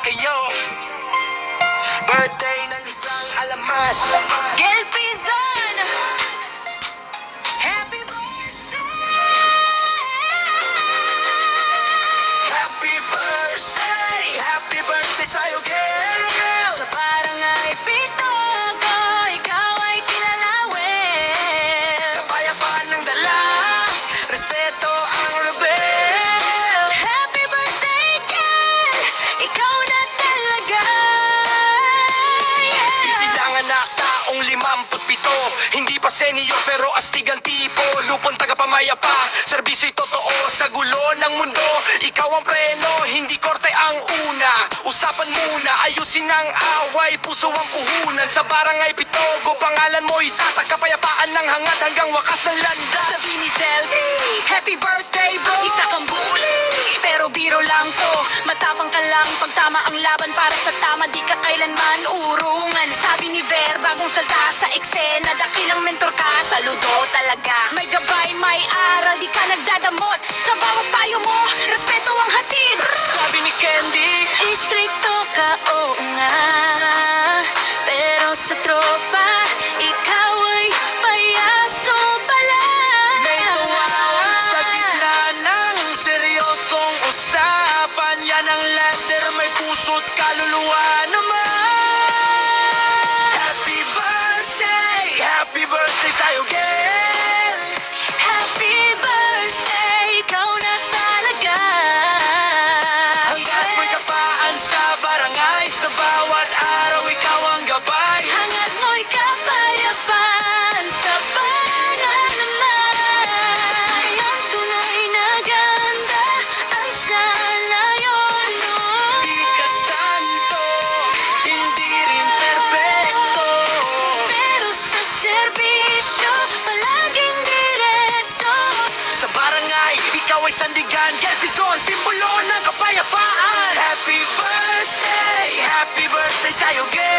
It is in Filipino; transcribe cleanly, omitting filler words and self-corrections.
kayo. Birthday ng isang alamat. Gel Pizon, happy birthday! Happy birthday sa'yo, girl. Sa barangay Pitogo, ikaw ay kilalawin. Kapayapaan ng dala, respeto ang rebel. Happy birthday, girl! Ikaw na talaga. Bilangan na taong 57. Hindi pa senior pero astig ang tipo. Lupon tagapamayapa, serbisyo'y totoo. Sa gulo ng mundo, ikaw ang preno. Hindi korte ang una. Usapan muna, ayusin ang away. Puso ang puhunan sa barangay Pitogo. Pangalan mo'y tatag, kapayapaan ng hangad hanggang wakas ng landas. Sabi ni Selfie, happy birthday bro. Isa kang bully, pero biro lang to. Matapang ka lang pag tama ang laban. Para sa tama di ka kailanman urungan. Sabi ni Ver, bagong salta sa eksena. Dakilang mentor ka, saludo talaga. May gabay, may aral, di ka nagdadamot. Sa bawat payo mo, respeto ang hatid. Sabi ni Candy, Istrikto ka, oo nga. Pero sa tropa, ikaw ay payaso pala. may kawawa sa gitna ng seryosong usapan. Yan ang letter, may puso't kaluluwa naman. Happy birthday sa'yo, girl. Happy birthday, ikaw na talaga. Hanggat mo'y kapaan sa barangay, sa bawat araw ikaw ang gabay. Hangad mo'y kapayapaan sa pananamay. Ang tunay na ganda, ang sana yun nun. Di ka santo, hindi rin perpekto. Pero sa serbisyo, palaging diretso. Sa barangay, ikaw ay sandigan. Gel Pizon, simbolo ng kapayapaan. Happy birthday sa'yo, girl.